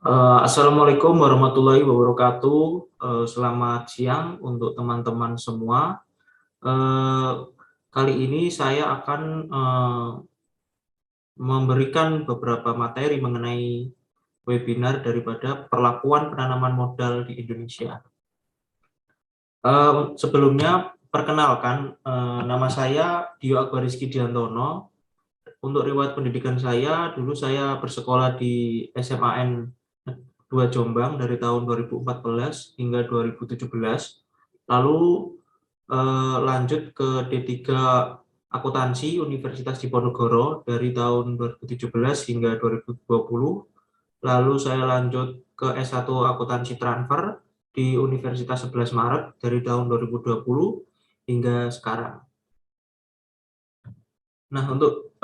Assalamualaikum warahmatullahi wabarakatuh. Selamat siang untuk teman-teman semua. Eh, Kali ini saya akan memberikan beberapa materi mengenai webinar daripada perlakuan penanaman modal di Indonesia. Sebelumnya, perkenalkan, nama saya Dio Akbar Rizky Diantono. Untuk riwayat pendidikan saya, dulu saya bersekolah di SMAN 2 Jombang dari tahun 2014 hingga 2017. Lalu lanjut ke D3 Akuntansi Universitas Diponegoro dari tahun 2017 hingga 2020. Lalu saya lanjut ke S1 Akuntansi Transfer di Universitas 11 Maret dari tahun 2020 hingga sekarang. Nah, untuk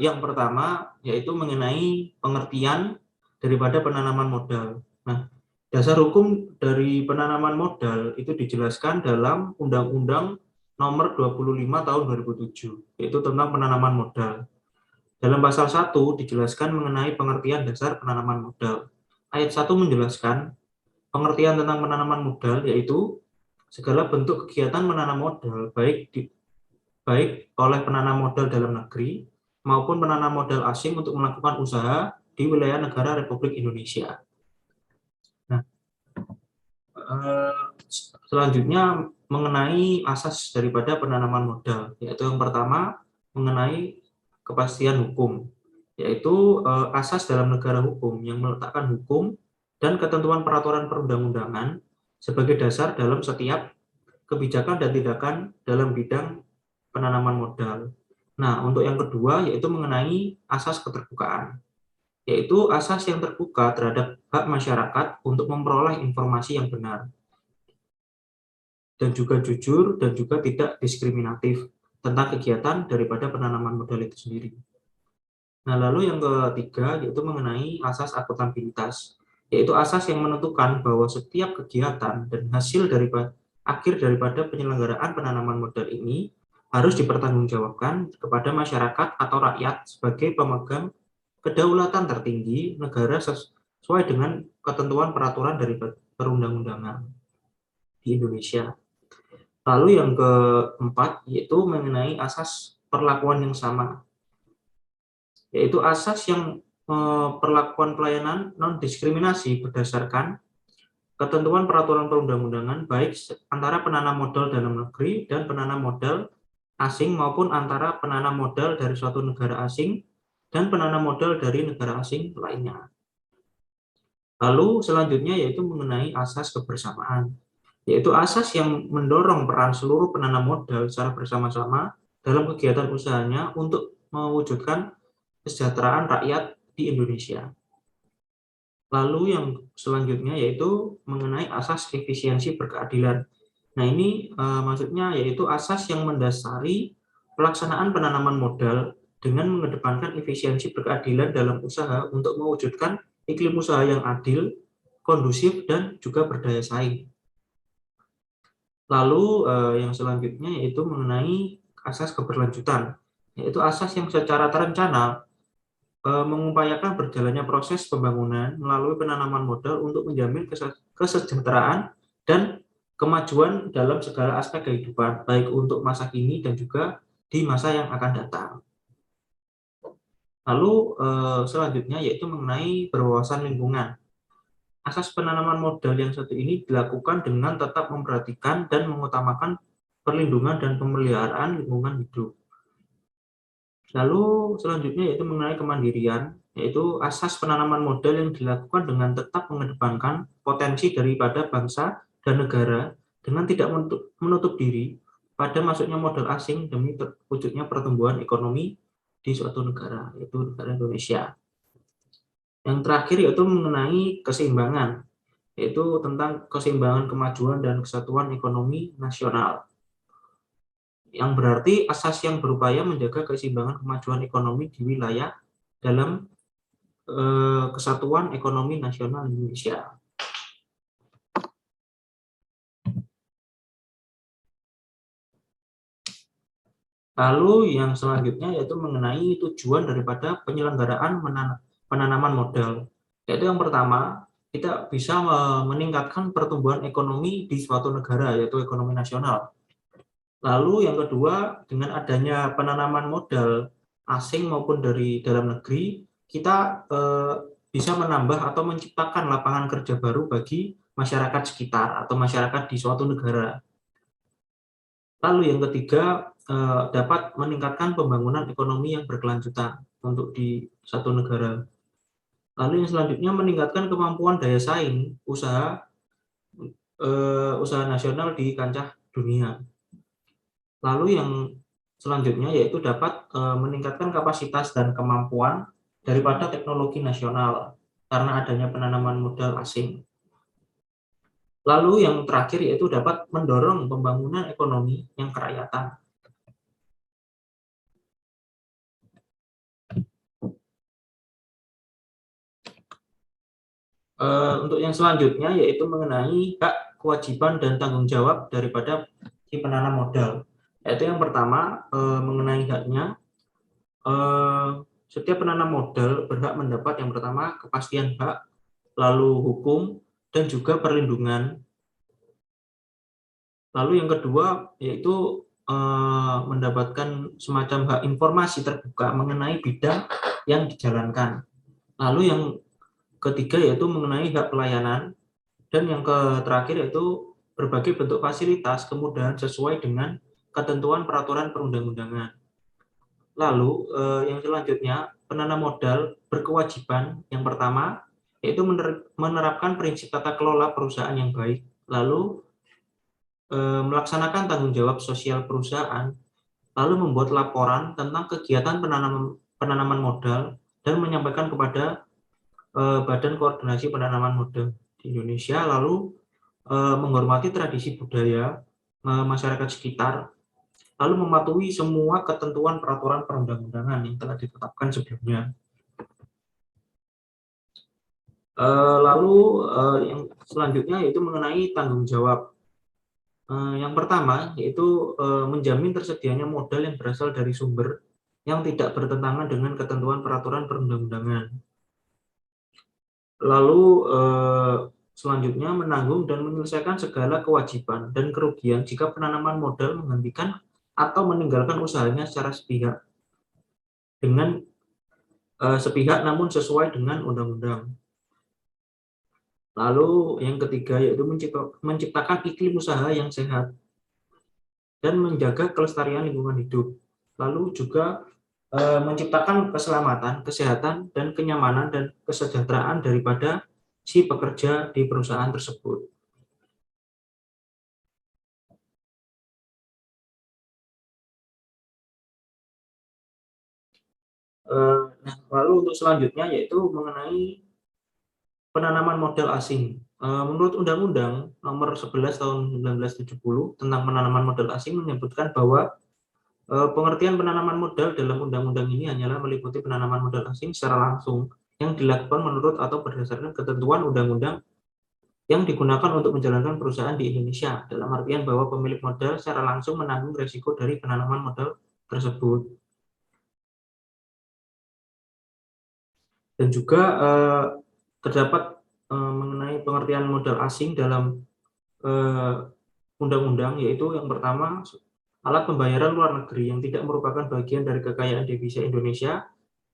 yang pertama yaitu mengenai pengertian daripada penanaman modal. Nah, dasar hukum dari penanaman modal itu dijelaskan dalam Undang-Undang Nomor 25 Tahun 2007, yaitu tentang penanaman modal. Dalam pasal 1 dijelaskan mengenai pengertian dasar penanaman modal. Ayat 1 menjelaskan pengertian tentang penanaman modal yaitu segala bentuk kegiatan menanam modal baik oleh penanam modal dalam negeri maupun penanam modal asing untuk melakukan usaha di wilayah negara Republik Indonesia. Nah, selanjutnya mengenai asas daripada penanaman modal, yaitu yang pertama mengenai kepastian hukum, yaitu asas dalam negara hukum yang meletakkan hukum dan ketentuan peraturan perundang-undangan sebagai dasar dalam setiap kebijakan dan tindakan dalam bidang penanaman modal. Nah, untuk yang kedua yaitu mengenai asas keterbukaan, yaitu asas yang terbuka terhadap hak masyarakat untuk memperoleh informasi yang benar dan juga jujur dan juga tidak diskriminatif tentang kegiatan daripada penanaman modal itu sendiri. Nah, lalu yang ketiga yaitu mengenai asas akuntabilitas, yaitu asas yang menentukan bahwa setiap kegiatan dan hasil akhir daripada penyelenggaraan penanaman modal ini harus dipertanggungjawabkan kepada masyarakat atau rakyat sebagai pemegang kedaulatan tertinggi negara sesuai dengan ketentuan peraturan dari perundang-undangan di Indonesia. Lalu yang keempat yaitu mengenai asas perlakuan yang sama, yaitu asas yang perlakuan pelayanan non-diskriminasi berdasarkan ketentuan peraturan perundang-undangan baik antara penanam modal dalam negeri dan penanam modal asing maupun antara penanam modal dari suatu negara asing dan penanam modal dari negara asing lainnya. Lalu selanjutnya yaitu mengenai asas kebersamaan, yaitu asas yang mendorong peran seluruh penanam modal secara bersama-sama dalam kegiatan usahanya untuk mewujudkan kesejahteraan rakyat di Indonesia. Lalu yang selanjutnya yaitu mengenai asas efisiensi berkeadilan. Nah, ini maksudnya yaitu asas yang mendasari pelaksanaan penanaman modal dengan mengedepankan efisiensi berkeadilan dalam usaha untuk mewujudkan iklim usaha yang adil, kondusif, dan juga berdaya saing. Lalu yang selanjutnya yaitu mengenai asas keberlanjutan, yaitu asas yang secara terencana mengupayakan berjalannya proses pembangunan melalui penanaman modal untuk menjamin kesejahteraan dan kemajuan dalam segala aspek kehidupan, baik untuk masa kini dan juga di masa yang akan datang. Lalu selanjutnya yaitu mengenai berwawasan lingkungan. Asas penanaman modal yang satu ini dilakukan dengan tetap memperhatikan dan mengutamakan perlindungan dan pemeliharaan lingkungan hidup. Lalu selanjutnya yaitu mengenai kemandirian, yaitu asas penanaman modal yang dilakukan dengan tetap mengedepankan potensi daripada bangsa dan negara dengan tidak menutup diri pada masuknya modal asing demi terwujudnya pertumbuhan ekonomi di suatu negara, yaitu negara Indonesia. Yang terakhir yaitu mengenai keseimbangan, yaitu tentang keseimbangan kemajuan dan kesatuan ekonomi nasional, yang berarti asas yang berupaya menjaga keseimbangan kemajuan ekonomi di wilayah dalam kesatuan ekonomi nasional Indonesia. Lalu yang selanjutnya yaitu mengenai tujuan daripada penyelenggaraan penanaman modal. Yaitu yang pertama, kita bisa meningkatkan pertumbuhan ekonomi di suatu negara, yaitu ekonomi nasional. Lalu yang kedua, dengan adanya penanaman modal asing maupun dari dalam negeri, kita bisa menambah atau menciptakan lapangan kerja baru bagi masyarakat sekitar atau masyarakat di suatu negara. Lalu yang ketiga, dapat meningkatkan pembangunan ekonomi yang berkelanjutan untuk di satu negara. Lalu yang selanjutnya, meningkatkan kemampuan daya saing usaha nasional di kancah dunia. Lalu yang selanjutnya yaitu dapat meningkatkan kapasitas dan kemampuan daripada teknologi nasional karena adanya penanaman modal asing. Lalu yang terakhir yaitu dapat mendorong pembangunan ekonomi yang kerakyatan. Untuk yang selanjutnya yaitu mengenai hak, kewajiban, dan tanggung jawab daripada si penanam modal. Yaitu yang pertama mengenai haknya, setiap penanam modal berhak mendapat yang pertama kepastian hak, lalu hukum, dan juga perlindungan. Lalu yang kedua yaitu mendapatkan semacam hak informasi terbuka mengenai bidang yang dijalankan. Lalu yang ketiga yaitu mengenai hak pelayanan, dan yang terakhir yaitu berbagai bentuk fasilitas kemudahan sesuai dengan ketentuan peraturan perundang-undangan. Lalu yang selanjutnya, penanam modal berkewajiban yang pertama yaitu menerapkan prinsip tata kelola perusahaan yang baik, lalu melaksanakan tanggung jawab sosial perusahaan, lalu membuat laporan tentang kegiatan penanaman modal dan menyampaikan kepada Badan Koordinasi Penanaman Modal di Indonesia, lalu menghormati tradisi budaya masyarakat sekitar, lalu mematuhi semua ketentuan peraturan perundang-undangan yang telah ditetapkan sebelumnya. Lalu yang selanjutnya yaitu mengenai tanggung jawab. Yang pertama yaitu menjamin tersedianya modal yang berasal dari sumber yang tidak bertentangan dengan ketentuan peraturan perundang-undangan. Lalu selanjutnya menanggung dan menyelesaikan segala kewajiban dan kerugian jika penanaman modal menghentikan atau meninggalkan usahanya secara sepihak namun sesuai dengan undang-undang. Lalu yang ketiga yaitu menciptakan iklim usaha yang sehat dan menjaga kelestarian lingkungan hidup. Lalu juga menciptakan keselamatan, kesehatan, dan kenyamanan dan kesejahteraan daripada si pekerja di perusahaan tersebut. Lalu untuk selanjutnya yaitu mengenai penanaman modal asing. Menurut Undang-Undang Nomor 11 Tahun 1970 tentang penanaman modal asing menyebutkan bahwa pengertian penanaman modal dalam undang-undang ini hanyalah meliputi penanaman modal asing secara langsung yang dilakukan menurut atau berdasarkan ketentuan undang-undang yang digunakan untuk menjalankan perusahaan di Indonesia, dalam artian bahwa pemilik modal secara langsung menanggung risiko dari penanaman modal tersebut. Dan juga terdapat mengenai pengertian modal asing dalam undang-undang, yaitu yang pertama alat pembayaran luar negeri yang tidak merupakan bagian dari kekayaan devisa Indonesia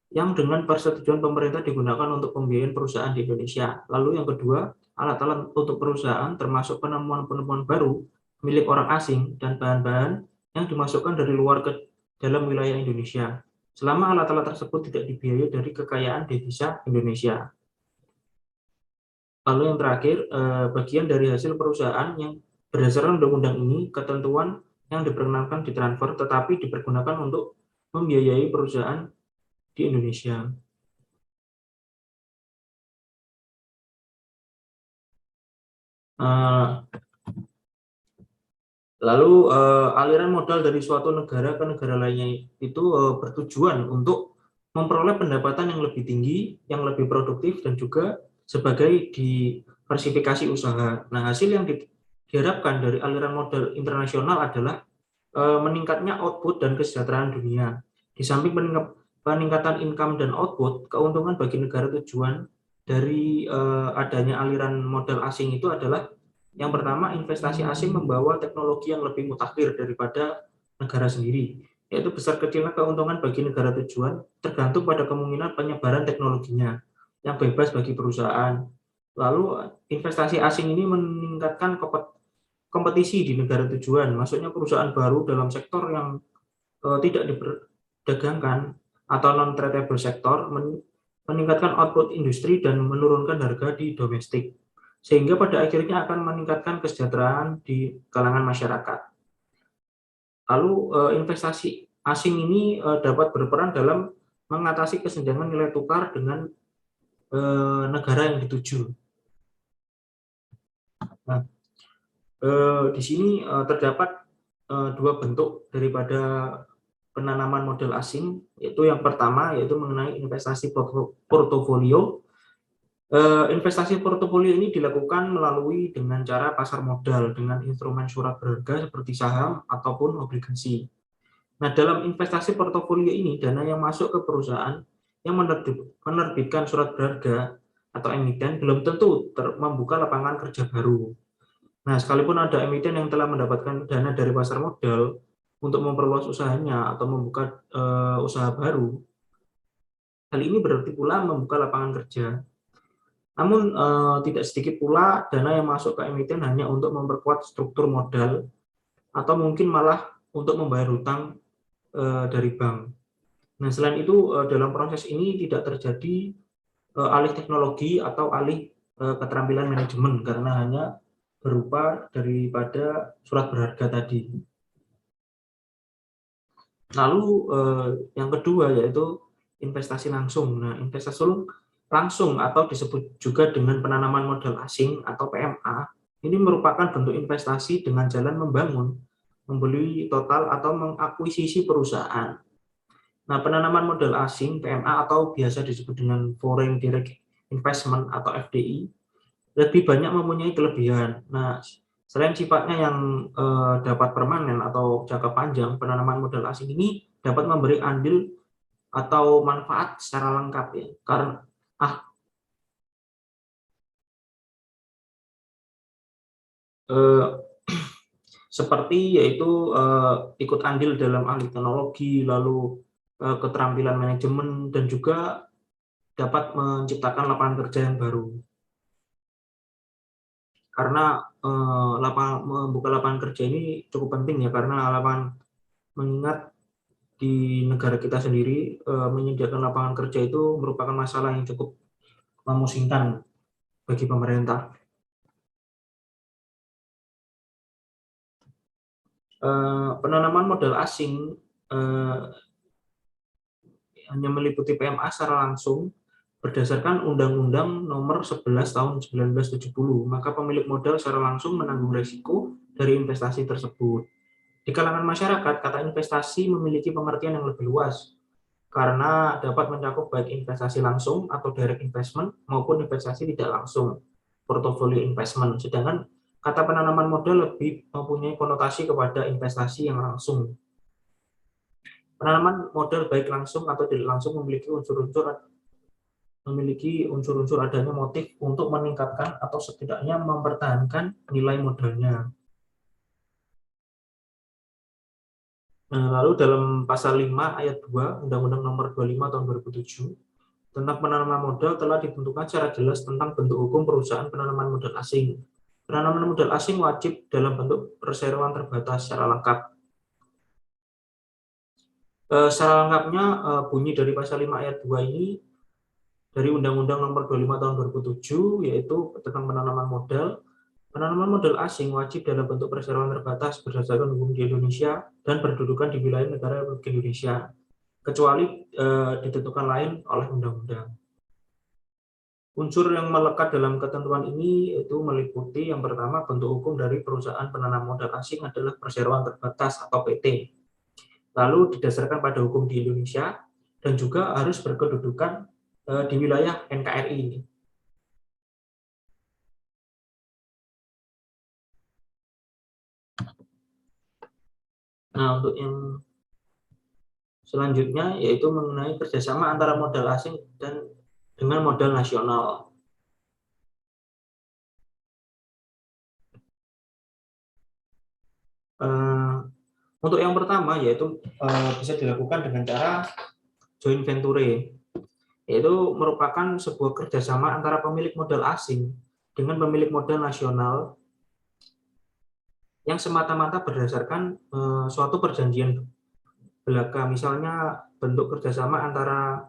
yang dengan persetujuan pemerintah digunakan untuk pembiayaan perusahaan di Indonesia. Lalu yang kedua, alat-alat untuk perusahaan termasuk penemuan-penemuan baru milik orang asing dan bahan-bahan yang dimasukkan dari luar ke dalam wilayah Indonesia, selama alat-alat tersebut tidak dibiayai dari kekayaan devisa Indonesia. Lalu yang terakhir, bagian dari hasil perusahaan yang berdasarkan undang-undang ini, ketentuan yang diperkenankan ditransfer tetapi dipergunakan untuk membiayai perusahaan di Indonesia. Lalu aliran modal dari suatu negara ke negara lainnya itu bertujuan untuk memperoleh pendapatan yang lebih tinggi, yang lebih produktif, dan juga sebagai diversifikasi usaha. Nah, hasil yang diharapkan dari aliran modal internasional adalah meningkatnya output dan kesejahteraan dunia. Di samping peningkatan income dan output, keuntungan bagi negara tujuan dari adanya aliran modal asing itu adalah yang pertama, investasi asing membawa teknologi yang lebih mutakhir daripada negara sendiri, yaitu besar kecilnya keuntungan bagi negara tujuan tergantung pada kemungkinan penyebaran teknologinya yang bebas bagi perusahaan. Lalu investasi asing ini meningkatkan kompetisi di negara tujuan, maksudnya perusahaan baru dalam sektor yang tidak diperdagangkan atau non-tradable sektor meningkatkan output industri dan menurunkan harga di domestik, sehingga pada akhirnya akan meningkatkan kesejahteraan di kalangan masyarakat. Lalu investasi asing ini dapat berperan dalam mengatasi kesenjangan nilai tukar dengan negara yang dituju. Nah, di sini terdapat dua bentuk daripada penanaman modal asing, yaitu yang pertama yaitu mengenai investasi portofolio. Investasi portofolio ini dilakukan melalui dengan cara pasar modal dengan instrumen surat berharga seperti saham ataupun obligasi. Nah, dalam investasi portofolio ini, dana yang masuk ke perusahaan yang menerbitkan surat berharga atau emiten belum tentu membuka lapangan kerja baru. Nah, sekalipun ada emiten yang telah mendapatkan dana dari pasar modal untuk memperluas usahanya atau membuka usaha baru, hal ini berarti pula membuka lapangan kerja. Namun tidak sedikit pula dana yang masuk ke emiten hanya untuk memperkuat struktur modal atau mungkin malah untuk membayar hutang dari bank. Nah, selain itu dalam proses ini tidak terjadi alih teknologi atau alih keterampilan manajemen karena hanya berupa daripada surat berharga tadi. Lalu yang kedua yaitu investasi langsung. Nah, investasi langsung atau disebut juga dengan penanaman modal asing atau PMA, ini merupakan bentuk investasi dengan jalan membangun, membeli total atau mengakuisisi perusahaan. Nah, penanaman modal asing PMA atau biasa disebut dengan Foreign Direct Investment atau FDI lebih banyak mempunyai kelebihan. Nah, selain sifatnya yang dapat permanen atau jangka panjang, penanaman modal asing ini dapat memberi andil atau manfaat secara lengkap ya. Karena eh, seperti yaitu ikut andil dalam ahli teknologi, lalu keterampilan manajemen dan juga dapat menciptakan lapangan kerja yang baru. Karena membuka lapangan kerja ini cukup penting ya, karena mengingat di negara kita sendiri menyediakan lapangan kerja itu merupakan masalah yang cukup memusingkan bagi pemerintah. Penanaman modal asing hanya meliputi PMA secara langsung berdasarkan Undang-Undang Nomor 11 Tahun 1970, maka pemilik modal secara langsung menanggung risiko dari investasi tersebut. Di kalangan masyarakat, kata investasi memiliki pengertian yang lebih luas, karena dapat mencakup baik investasi langsung atau direct investment maupun investasi tidak langsung, portfolio investment. Sedangkan kata penanaman modal lebih mempunyai konotasi kepada investasi yang langsung. Penanaman modal baik langsung atau tidak langsung memiliki unsur-unsur adanya motif untuk meningkatkan atau setidaknya mempertahankan nilai modalnya. Nah, lalu dalam pasal 5 ayat 2 Undang-Undang Nomor 25 Tahun 2007 tentang penanaman modal telah ditentukan secara jelas tentang bentuk hukum perusahaan penanaman modal asing. Penanaman modal asing wajib dalam bentuk perseroan terbatas secara lengkap. Secara lengkapnya bunyi dari pasal 5 ayat 2 ini dari Undang-Undang Nomor 25 Tahun 2007 yaitu tentang penanaman modal. Penanaman modal asing wajib dalam bentuk perseroan terbatas berdasarkan hukum di Indonesia dan berkedudukan di wilayah negara Republik Indonesia, kecuali ditentukan lain oleh undang-undang. Unsur yang melekat dalam ketentuan ini itu meliputi yang pertama, bentuk hukum dari perusahaan penanam modal asing adalah perseroan terbatas atau PT. Lalu didasarkan pada hukum di Indonesia dan juga harus berkedudukan di wilayah NKRI ini. Nah, untuk yang selanjutnya yaitu mengenai kerjasama antara modal asing dan dengan modal nasional. Untuk yang pertama yaitu bisa dilakukan dengan cara joint venture, yaitu merupakan sebuah kerjasama antara pemilik modal asing dengan pemilik modal nasional yang semata-mata berdasarkan suatu perjanjian belaka. Misalnya bentuk kerjasama antara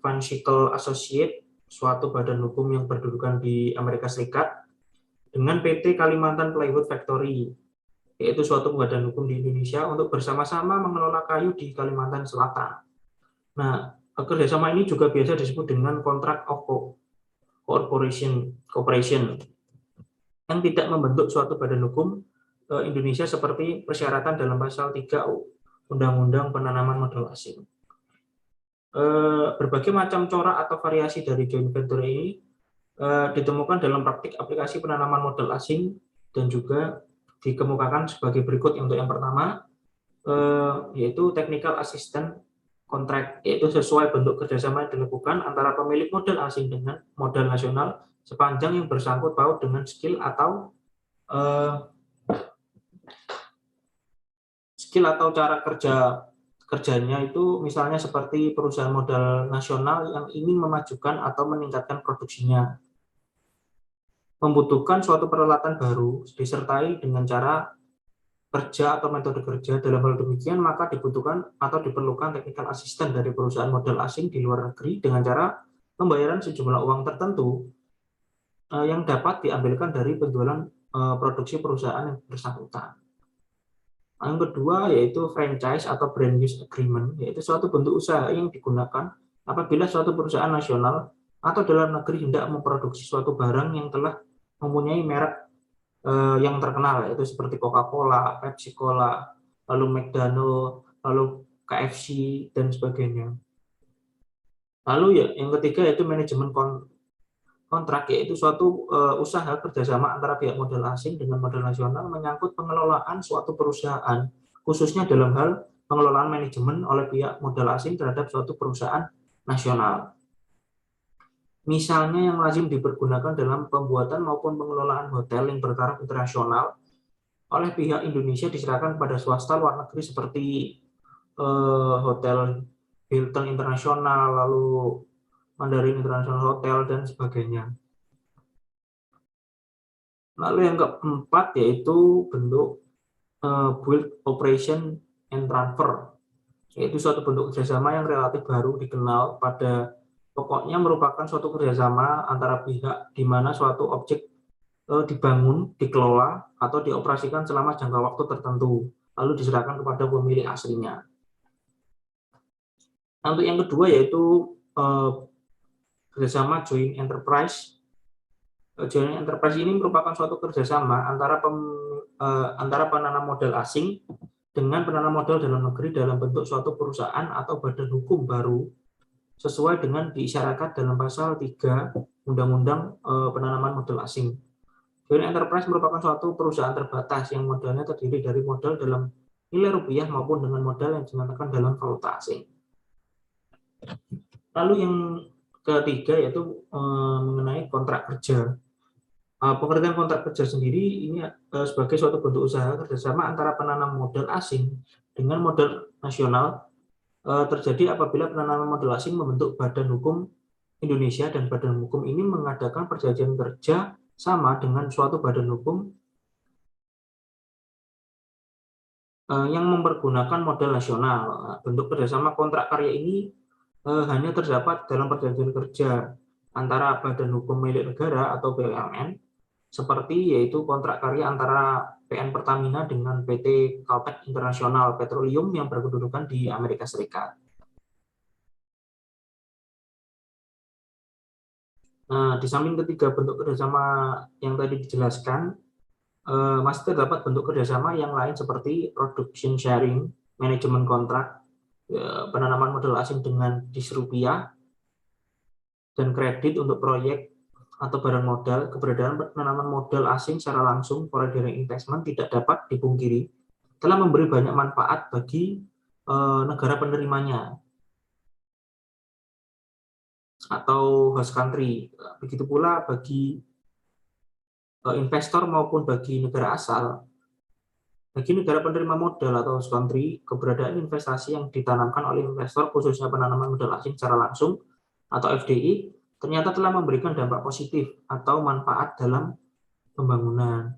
Financial Associate, suatu badan hukum yang berkedudukan di Amerika Serikat, dengan PT Kalimantan Plywood Factory, yaitu suatu badan hukum di Indonesia untuk bersama-sama mengelola kayu di Kalimantan Selatan. Nah, kerjasama ini juga biasa disebut dengan Contract of Cooperation yang tidak membentuk suatu badan hukum Indonesia seperti persyaratan dalam pasal 3 Undang-Undang Penanaman Modal Asing. Berbagai macam corak atau variasi dari joint venture ini ditemukan dalam praktik aplikasi penanaman modal asing dan juga dikemukakan sebagai berikut. Untuk yang pertama yaitu technical assistant contract, yaitu sesuai bentuk kerjasama yang dilakukan antara pemilik modal asing dengan modal nasional sepanjang yang bersangkut paut dengan skill atau cara kerjanya, itu misalnya seperti perusahaan modal nasional yang ingin memajukan atau meningkatkan produksinya, membutuhkan suatu peralatan baru disertai dengan cara kerja atau metode kerja. Dalam hal demikian maka dibutuhkan atau diperlukan technical assistant dari perusahaan modal asing di luar negeri dengan cara pembayaran sejumlah uang tertentu yang dapat diambilkan dari penjualan produksi perusahaan yang bersangkutan. Yang kedua yaitu franchise atau brand use agreement, yaitu suatu bentuk usaha yang digunakan apabila suatu perusahaan nasional atau dalam negeri hendak memproduksi suatu barang yang telah mempunyai merek yang terkenal, yaitu seperti Coca-Cola, Pepsi-Cola, lalu McDonald, lalu KFC, dan sebagainya. Lalu ya, yang ketiga yaitu manajemen kontrak, yaitu suatu usaha kerjasama antara pihak modal asing dengan modal nasional menyangkut pengelolaan suatu perusahaan, khususnya dalam hal pengelolaan manajemen oleh pihak modal asing terhadap suatu perusahaan nasional. Misalnya yang lazim dipergunakan dalam pembuatan maupun pengelolaan hotel yang bertaraf internasional oleh pihak Indonesia diserahkan pada swasta luar negeri seperti Hotel Hilton Internasional, lalu Mandarin International Hotel, dan sebagainya. Lalu yang keempat yaitu bentuk build, operation, and transfer, yaitu suatu bentuk kerjasama yang relatif baru dikenal. Pada pokoknya merupakan suatu kerjasama antara pihak di mana suatu objek dibangun, dikelola, atau dioperasikan selama jangka waktu tertentu, lalu diserahkan kepada pemilik aslinya. Untuk yang kedua yaitu kerjasama joint enterprise. Joint enterprise ini merupakan suatu kerjasama antara penanam modal asing dengan penanam modal dalam negeri dalam bentuk suatu perusahaan atau badan hukum baru sesuai dengan diisyaratkan dalam pasal 3 Undang-Undang Penanaman Modal Asing. Joint enterprise merupakan suatu perusahaan terbatas yang modalnya terdiri dari modal dalam nilai rupiah maupun dengan modal yang dinyatakan dalam valuta asing. Lalu yang ketiga yaitu mengenai kontrak kerja. Pengertian kontrak kerja sendiri ini sebagai suatu bentuk usaha kerjasama antara penanam modal asing dengan modal nasional terjadi apabila penanaman modal asing membentuk badan hukum Indonesia dan badan hukum ini mengadakan perjanjian kerja sama dengan suatu badan hukum yang mempergunakan modal nasional. Bentuk kerjasama kontrak karya ini hanya terdapat dalam perjanjian kerja antara badan hukum milik negara atau BUMN, seperti yaitu kontrak karya antara PN Pertamina dengan PT Caltech International Petroleum yang berkedudukan di Amerika Serikat. Nah, di samping ketiga bentuk kerjasama yang tadi dijelaskan, masih terdapat bentuk kerjasama yang lain seperti production sharing, manajemen kontrak, penanaman modal asing dengan disrupiah, dan kredit untuk proyek atau barang modal. Keberadaan penanaman modal asing secara langsung, foreign direct investment, tidak dapat dipungkiri telah memberi banyak manfaat bagi negara penerimanya atau host country. Begitu pula bagi investor maupun bagi negara asal. Bagi negara penerima modal atau host country, keberadaan investasi yang ditanamkan oleh investor, khususnya penanaman modal asing secara langsung atau FDI, ternyata telah memberikan dampak positif atau manfaat dalam pembangunan.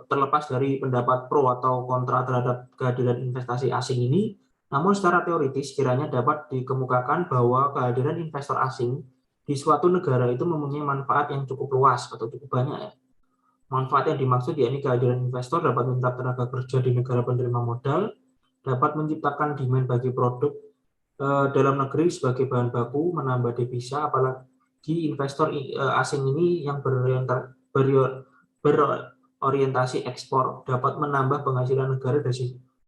Terlepas dari pendapat pro atau kontra terhadap kehadiran investasi asing ini, namun secara teoritis kiranya dapat dikemukakan bahwa kehadiran investor asing di suatu negara itu mempunyai manfaat yang cukup luas atau cukup banyak ya. Manfaat yang dimaksud yakni kehadiran investor dapat meningkatkan tenaga kerja di negara penerima modal, dapat menciptakan demand bagi produk dalam negeri sebagai bahan baku, menambah devisa, apalagi investor asing ini yang berorientasi ekspor dapat menambah penghasilan negara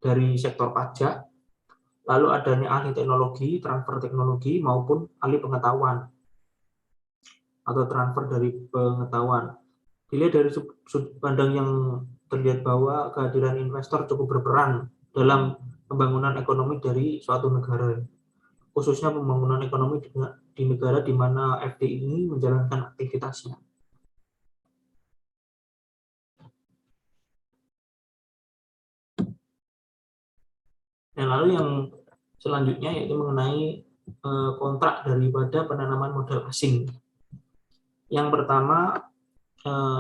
dari sektor pajak, lalu adanya ahli teknologi, transfer teknologi maupun ahli pengetahuan atau transfer dari pengetahuan. Dilihat dari sudut pandang yang terlihat bahwa kehadiran investor cukup berperan dalam pembangunan ekonomi dari suatu negara, khususnya pembangunan ekonomi di negara di mana FDI ini menjalankan aktivitasnya. Dan lalu yang selanjutnya yaitu mengenai kontrak daripada penanaman modal asing. Yang pertama,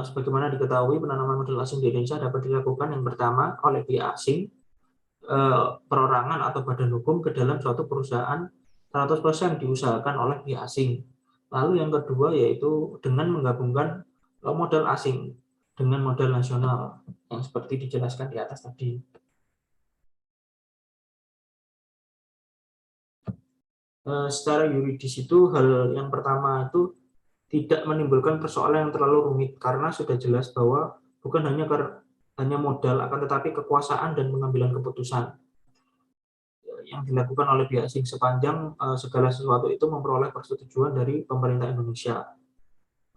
sebagaimana diketahui, penanaman modal asing di Indonesia dapat dilakukan yang pertama oleh pihak asing, perorangan atau badan hukum ke dalam suatu perusahaan 100% diusahakan oleh pihak asing. Lalu yang kedua yaitu dengan menggabungkan modal asing dengan modal nasional yang seperti dijelaskan di atas tadi. Secara yuridis itu hal yang pertama itu tidak menimbulkan persoalan yang terlalu rumit karena sudah jelas bahwa bukan hanya modal akan tetapi kekuasaan dan pengambilan keputusan yang dilakukan oleh pihak asing sepanjang segala sesuatu itu memperoleh persetujuan dari pemerintah Indonesia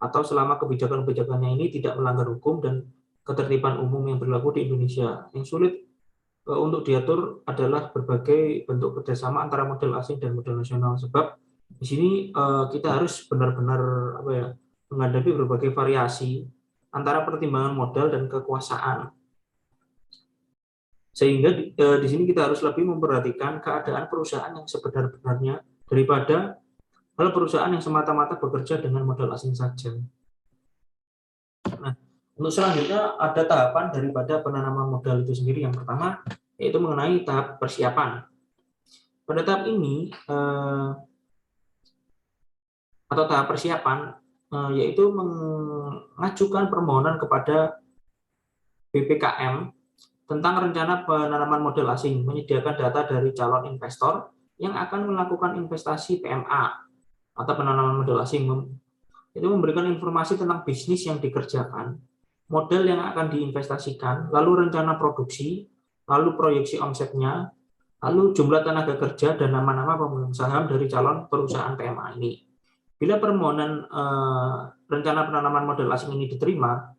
atau selama kebijakan-kebijakannya ini tidak melanggar hukum dan ketertiban umum yang berlaku di Indonesia. Yang sulit untuk diatur adalah berbagai bentuk kerjasama antara modal asing dan modal nasional, sebab di sini kita harus benar-benar menghadapi berbagai variasi antara pertimbangan modal dan kekuasaan. Sehingga di sini kita harus lebih memperhatikan keadaan perusahaan yang sebenar-benarnya daripada hal perusahaan yang semata-mata bekerja dengan modal asing saja. Nah, untuk selanjutnya ada tahapan daripada penanaman modal itu sendiri. Yang pertama yaitu mengenai tahap persiapan. Pada tahap ini atau tahap persiapan yaitu mengajukan permohonan kepada BPKM tentang rencana penanaman modal asing, menyediakan data dari calon investor yang akan melakukan investasi PMA atau penanaman modal asing, itu memberikan informasi tentang bisnis yang dikerjakan, modal yang akan diinvestasikan, lalu rencana produksi, lalu proyeksi omsetnya, lalu jumlah tenaga kerja dan nama-nama pemegang saham dari calon perusahaan PMA ini. Bila permohonan rencana penanaman modal asing ini diterima,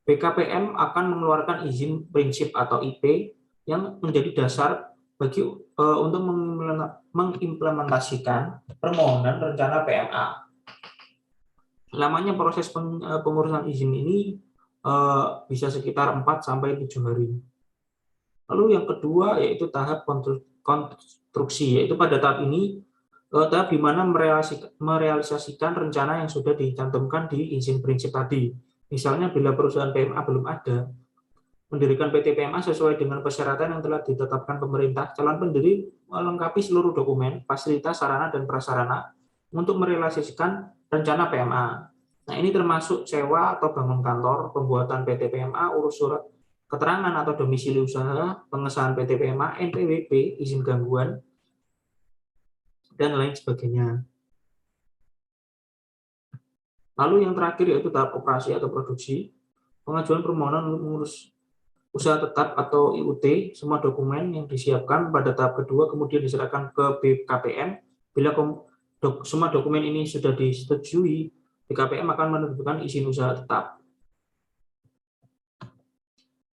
BKPM akan mengeluarkan izin prinsip atau IP yang menjadi dasar bagi untuk mengimplementasikan permohonan rencana PMA. Lamanya proses pengurusan izin ini bisa sekitar 4-7 hari. Lalu yang kedua yaitu tahap konstruksi, yaitu pada tahap ini tahap di mana merealisasikan rencana yang sudah dicantumkan di izin prinsip tadi. Misalnya bila perusahaan PMA belum ada, mendirikan PT PMA sesuai dengan persyaratan yang telah ditetapkan pemerintah, calon pendiri melengkapi seluruh dokumen, fasilitas, sarana, dan prasarana untuk merealisasikan rencana PMA. Nah, ini termasuk sewa atau bangun kantor, pembuatan PT PMA, urus surat keterangan atau domisili usaha, pengesahan PT PMA, NPWP, izin gangguan, dan lain sebagainya. Lalu yang terakhir yaitu tahap operasi atau produksi, pengajuan permohonan untuk mengurus usaha tetap atau IUT, semua dokumen yang disiapkan pada tahap kedua kemudian diserahkan ke BKPM. Bila semua dokumen ini sudah disetujui, BKPM akan menerbitkan izin usaha tetap.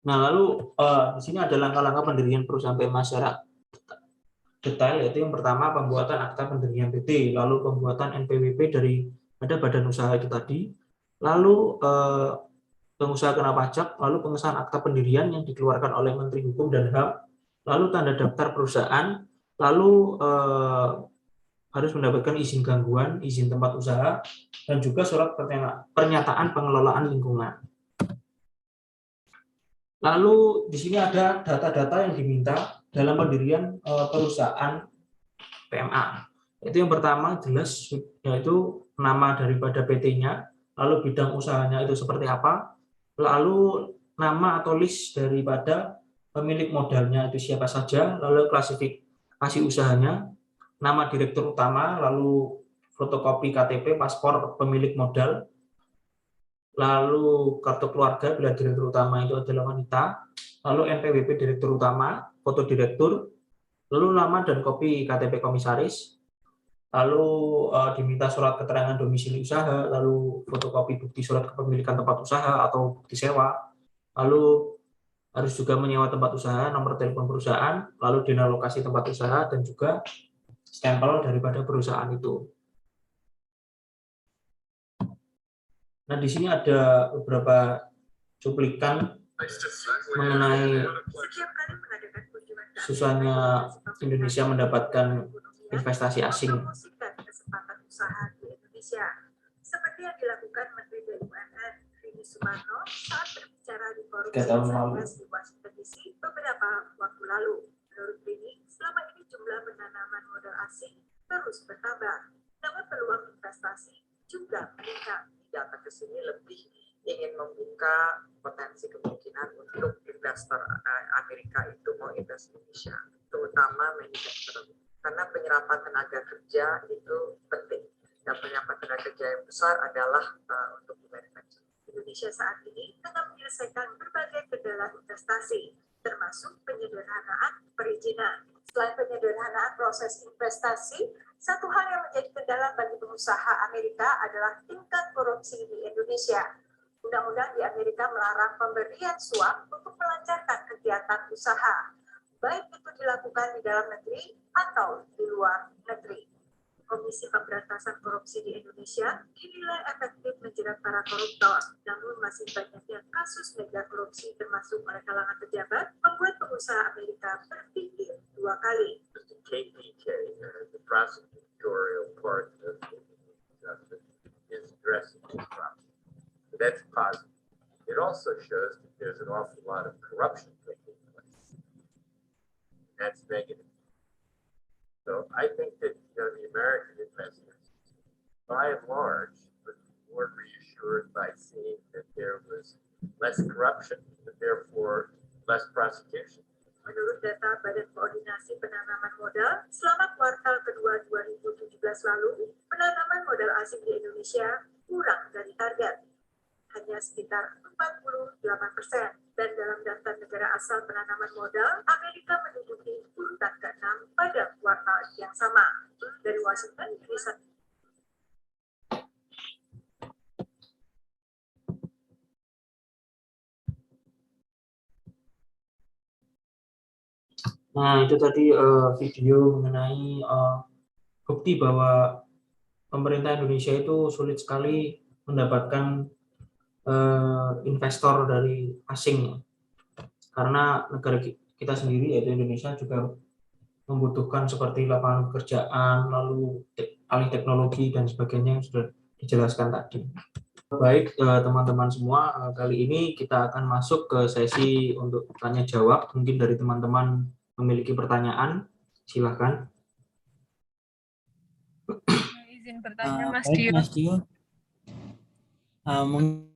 Nah, lalu di sini ada langkah-langkah pendirian perusahaan PMA secara detail, yaitu yang pertama pembuatan akta pendirian PT, lalu pembuatan NPWP dari ada badan usaha itu tadi, lalu pengusaha kena pajak, lalu pengesahan akta pendirian yang dikeluarkan oleh Menteri Hukum dan HAM, lalu tanda daftar perusahaan, lalu harus mendapatkan izin gangguan, izin tempat usaha, dan juga surat pernyataan pengelolaan lingkungan. Lalu di sini ada data-data yang diminta dalam pendirian perusahaan PMA. Itu yang pertama jelas yaitu nama daripada PT-nya, lalu bidang usahanya itu seperti apa, lalu nama atau list daripada pemilik modalnya itu siapa saja, lalu klasifikasi usahanya, nama direktur utama, lalu fotokopi KTP, paspor pemilik modal, lalu kartu keluarga bila direktur utama itu adalah wanita, lalu NPWP direktur utama, foto direktur, lalu nama dan kopi KTP komisaris, lalu diminta surat keterangan domisili usaha, lalu fotokopi bukti surat kepemilikan tempat usaha atau bukti sewa, lalu harus juga menyewa tempat usaha, nomor telepon perusahaan, lalu dina lokasi tempat usaha, dan juga stempel daripada perusahaan itu. Nah, di sini ada beberapa cuplikan mengenai susahnya Indonesia mendapatkan investasi asing. Seperti yang dilakukan Menteri BUMN Rini Sumarno saat berbicara di forum CIS di Washington DC beberapa waktu lalu. Menurut Rini, selama ini jumlah penanaman modal asing terus bertambah, namun peluang investasi juga meningkat. Data ke sini lebih ingin membuka potensi kemungkinan untuk investor Amerika itu mau invest di Indonesia, terutama manufacturing, karena penyerapan tenaga kerja itu penting. Dan penyerapan tenaga kerja yang besar adalah untuk manufacturing. Indonesia saat ini tengah menyelesaikan berbagai kendala investasi, termasuk penyederhanaan perizinan. Selain penyederhanaan proses investasi, satu hal yang menjadi kendala bagi pengusaha Amerika adalah tingkat korupsi di Indonesia. Undang-undang di Amerika melarang pemberian suap untuk melancarkan kegiatan usaha, baik itu dilakukan di dalam negeri atau di luar negeri. Komisi Pemberantasan Korupsi di Indonesia dinilai efektif menjerat para koruptor, namun masih banyaknya kasus mega korupsi termasuk oleh kalangan pejabat membuat pengusaha Amerika berpikir dua kali. The KPK, the prosecutorial part of justice, is addressing this problem. So that's positive. It also shows that there's an awful lot of corruption taking place. That's negative. So I think that the American investors, by and large, were more reassured by seeing that there was less corruption, and therefore less prosecution. Menurut data Badan Koordinasi Penanaman Modal, selama kuartal kedua 2017 lalu, penanaman modal asing di Indonesia kurang dari target, hanya sekitar 48%. Dan dalam daftar negara asal penanaman modal, Amerika menduduki urutan ke-6 pada kuartal yang sama. Dari Washington, bisa. Nah, itu tadi video mengenai bukti bahwa pemerintah Indonesia itu sulit sekali mendapatkan investor dari asing, karena negara kita sendiri yaitu Indonesia juga membutuhkan seperti lapangan pekerjaan, lalu alih teknologi dan sebagainya yang sudah dijelaskan tadi. Baik teman-teman semua, kali ini kita akan masuk ke sesi untuk tanya jawab. Mungkin dari teman-teman memiliki pertanyaan, silakan. Izin bertanya Mas Baik, Dio. Mas Dio. Mungkin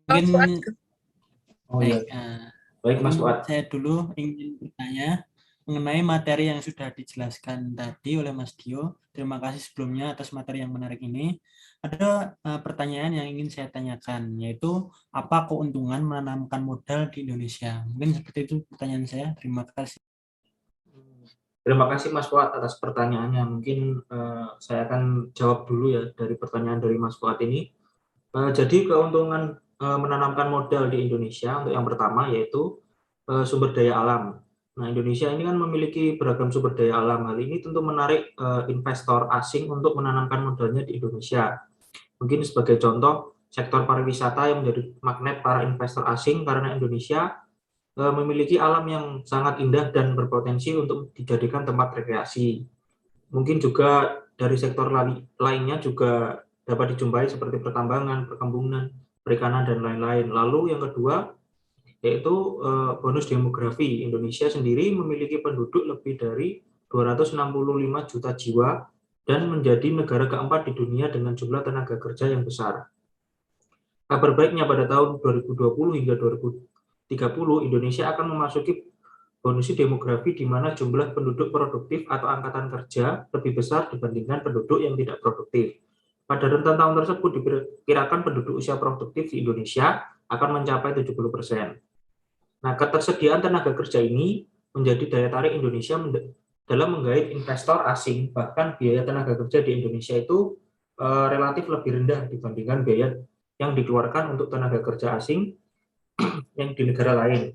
Baik Mas Fuad. Saya dulu ingin bertanya mengenai materi yang sudah dijelaskan tadi oleh Mas Dio. Terima kasih sebelumnya atas materi yang menarik ini. Ada pertanyaan yang ingin saya tanyakan, yaitu apa keuntungan menanamkan modal di Indonesia? Mungkin seperti itu pertanyaan saya. Terima kasih. Terima kasih Mas Fuad atas pertanyaannya. Mungkin saya akan jawab dulu ya dari pertanyaan dari Mas Fuad ini. Jadi keuntungan menanamkan modal di Indonesia untuk yang pertama yaitu sumber daya alam. Nah, Indonesia ini kan memiliki beragam sumber daya alam. Hal ini tentu menarik investor asing untuk menanamkan modalnya di Indonesia. Mungkin sebagai contoh, sektor pariwisata yang menjadi magnet para investor asing karena Indonesia memiliki alam yang sangat indah dan berpotensi untuk dijadikan tempat rekreasi. Mungkin juga dari sektor lainnya juga dapat dijumpai seperti pertambangan, perkebunan, perikanan, dan lain-lain. Lalu yang kedua, yaitu bonus demografi. Indonesia sendiri memiliki penduduk lebih dari 265 juta jiwa dan menjadi negara keempat di dunia dengan jumlah tenaga kerja yang besar. Kabar baiknya pada tahun 2020 hingga 2030, Indonesia akan memasuki bonus demografi di mana jumlah penduduk produktif atau angkatan kerja lebih besar dibandingkan penduduk yang tidak produktif. Pada rentang tahun tersebut diperkirakan penduduk usia produktif di Indonesia akan mencapai 70%. Nah, ketersediaan tenaga kerja ini menjadi daya tarik Indonesia dalam menggait investor asing, bahkan biaya tenaga kerja di Indonesia itu relatif lebih rendah dibandingkan biaya yang dikeluarkan untuk tenaga kerja asing yang di negara lain.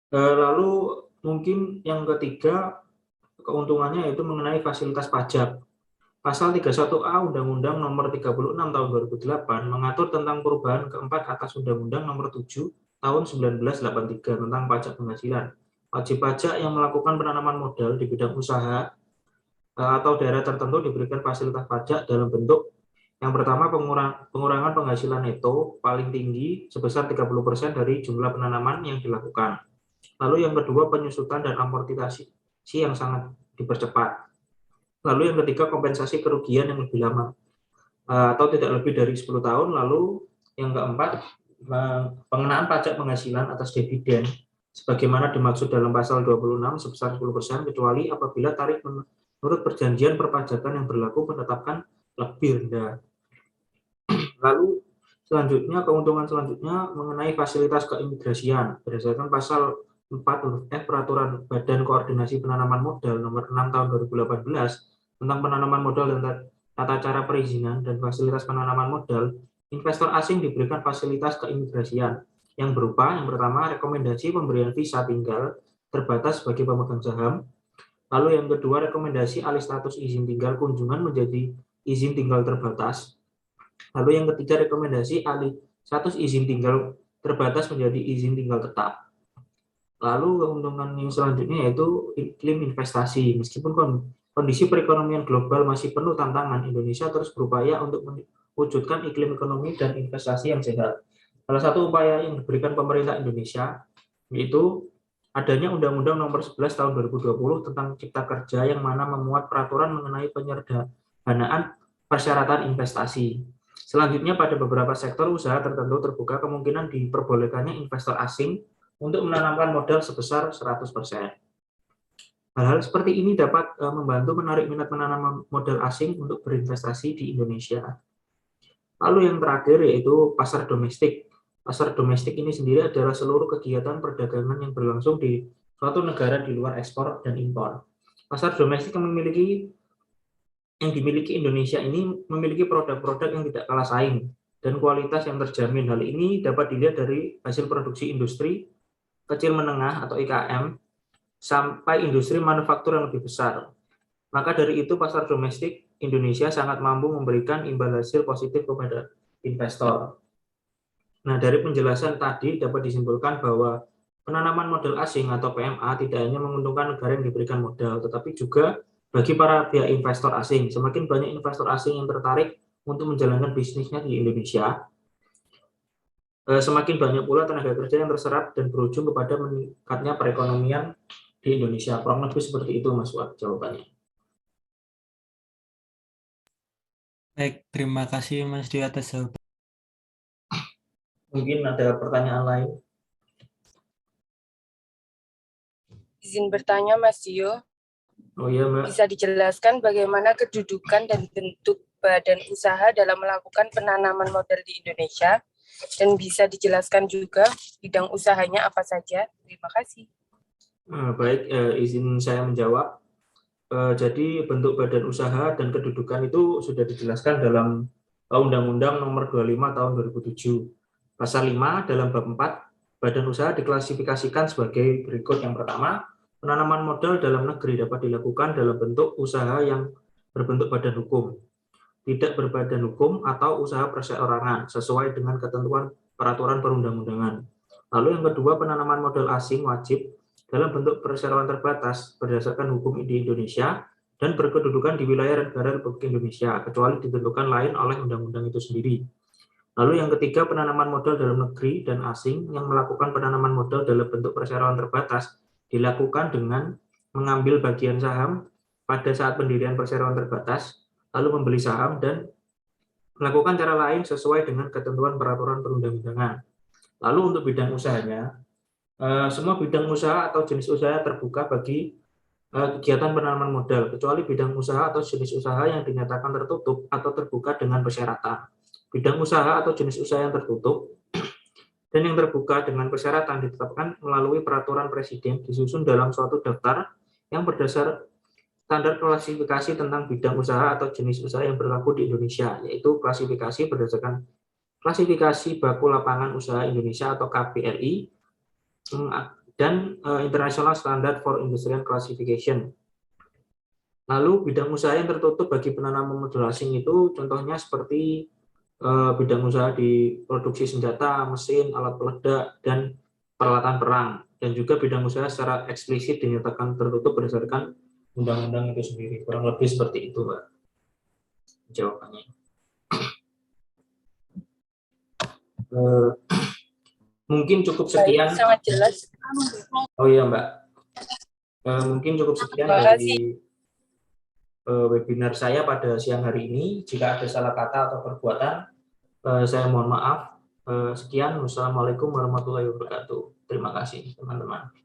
Lalu mungkin yang ketiga, keuntungannya yaitu mengenai fasilitas pajak. Pasal 31A Undang-Undang Nomor 36 Tahun 2008 mengatur tentang perubahan keempat atas Undang-Undang Nomor 7 Tahun 1983 tentang pajak penghasilan. Wajib pajak yang melakukan penanaman modal di bidang usaha atau daerah tertentu diberikan fasilitas pajak dalam bentuk yang pertama pengurangan penghasilan neto paling tinggi sebesar 30% dari jumlah penanaman yang dilakukan. Lalu yang kedua penyusutan dan amortisasi yang sangat dipercepat. Lalu yang ketiga kompensasi kerugian yang lebih lama atau tidak lebih dari 10 tahun. Lalu yang keempat pengenaan pajak penghasilan atas dividen sebagaimana dimaksud dalam pasal 26 sebesar 10% kecuali apabila tarif menurut perjanjian perpajakan yang berlaku menetapkan lebih rendah. Lalu selanjutnya keuntungan selanjutnya mengenai fasilitas keimigrasian berdasarkan pasal 4 huruf F Peraturan Badan Koordinasi Penanaman Modal Nomor 6 Tahun 2018 tentang penanaman modal dan tata cara perizinan dan fasilitas penanaman modal, investor asing diberikan fasilitas keimigrasian yang berupa yang pertama rekomendasi pemberian visa tinggal terbatas bagi pemegang saham, lalu yang kedua rekomendasi alih status izin tinggal kunjungan menjadi izin tinggal terbatas, lalu yang ketiga rekomendasi alih status izin tinggal terbatas menjadi izin tinggal tetap. Lalu keuntungan yang selanjutnya yaitu iklim investasi. Meskipun kondisi perekonomian global masih penuh tantangan, Indonesia terus berupaya untuk mewujudkan iklim ekonomi dan investasi yang sehat. Salah satu upaya yang diberikan pemerintah Indonesia yaitu adanya Undang-Undang Nomor 11 Tahun 2020 tentang Cipta Kerja yang mana memuat peraturan mengenai penyederhanaan persyaratan investasi. Selanjutnya pada beberapa sektor usaha tertentu terbuka kemungkinan diperbolehkannya investor asing untuk menanamkan modal sebesar 100%. Hal-hal seperti ini dapat membantu menarik minat penanaman modal asing untuk berinvestasi di Indonesia. Lalu yang terakhir yaitu pasar domestik. Pasar domestik ini sendiri adalah seluruh kegiatan perdagangan yang berlangsung di suatu negara di luar ekspor dan impor. Pasar domestik yang dimiliki Indonesia ini memiliki produk-produk yang tidak kalah saing dan kualitas yang terjamin. Hal ini dapat dilihat dari hasil produksi industri kecil menengah atau IKM sampai industri manufaktur yang lebih besar. Maka dari itu pasar domestik Indonesia sangat mampu memberikan imbal hasil positif kepada investor. Nah, dari penjelasan tadi dapat disimpulkan bahwa penanaman modal asing atau PMA tidak hanya menguntungkan negara yang diberikan modal, tetapi juga bagi para pihak investor asing. Semakin banyak investor asing yang tertarik untuk menjalankan bisnisnya di Indonesia, semakin banyak pula tenaga kerja yang terserap dan berujung kepada meningkatnya perekonomian di Indonesia. Kurang lebih seperti itu, Mas Wak, jawabannya. Baik, terima kasih Mas Dio atas jawaban. Mungkin ada pertanyaan lain. Izin bertanya Mas Dio, Oh iya, Mbak. bisa dijelaskan bagaimana kedudukan dan bentuk badan usaha dalam melakukan penanaman modal di Indonesia? Dan bisa dijelaskan juga bidang usahanya apa saja? Terima kasih. Baik, izin saya menjawab. Jadi bentuk badan usaha dan kedudukan itu sudah dijelaskan dalam Undang-Undang Nomor 25 Tahun 2007. Pasal 5 dalam bab 4, badan usaha diklasifikasikan sebagai berikut. Yang pertama, penanaman modal dalam negeri dapat dilakukan dalam bentuk usaha yang berbentuk badan hukum. tidak berbadan hukum atau usaha perseorangan sesuai dengan ketentuan peraturan perundang-undangan. Lalu yang kedua, penanaman modal asing wajib dalam bentuk perseroan terbatas berdasarkan hukum di Indonesia dan berkedudukan di wilayah negara Republik Indonesia, kecuali ditentukan lain oleh undang-undang itu sendiri. Lalu yang ketiga, penanaman modal dalam negeri dan asing yang melakukan penanaman modal dalam bentuk perseroan terbatas dilakukan dengan mengambil bagian saham pada saat pendirian perseroan terbatas, lalu membeli saham dan melakukan cara lain sesuai dengan ketentuan peraturan perundang-undangan. Lalu untuk bidang usahanya, semua bidang usaha atau jenis usaha terbuka bagi kegiatan penanaman modal, kecuali bidang usaha atau jenis usaha yang dinyatakan tertutup atau terbuka dengan persyaratan. Bidang usaha atau jenis usaha yang tertutup dan yang terbuka dengan persyaratan ditetapkan melalui peraturan presiden disusun dalam suatu daftar yang berdasar standar klasifikasi tentang bidang usaha atau jenis usaha yang berlaku di Indonesia, yaitu klasifikasi berdasarkan klasifikasi baku lapangan usaha Indonesia atau KBRI dan International Standard for Industrial Classification. Lalu bidang usaha yang tertutup bagi penanaman modal asing itu contohnya seperti bidang usaha di produksi senjata, mesin, alat peledak, dan peralatan perang. Dan juga bidang usaha secara eksplisit dinyatakan tertutup berdasarkan undang-undang itu sendiri. Kurang lebih seperti itu, Mbak. Jawabannya. Mungkin cukup sekian. Baik, sangat jelas. Oh iya, Mbak. Mungkin cukup sekian dari webinar saya pada siang hari ini. Jika ada salah kata atau perbuatan, saya mohon maaf. Sekian. Wassalamualaikum warahmatullahi wabarakatuh. Terima kasih, teman-teman.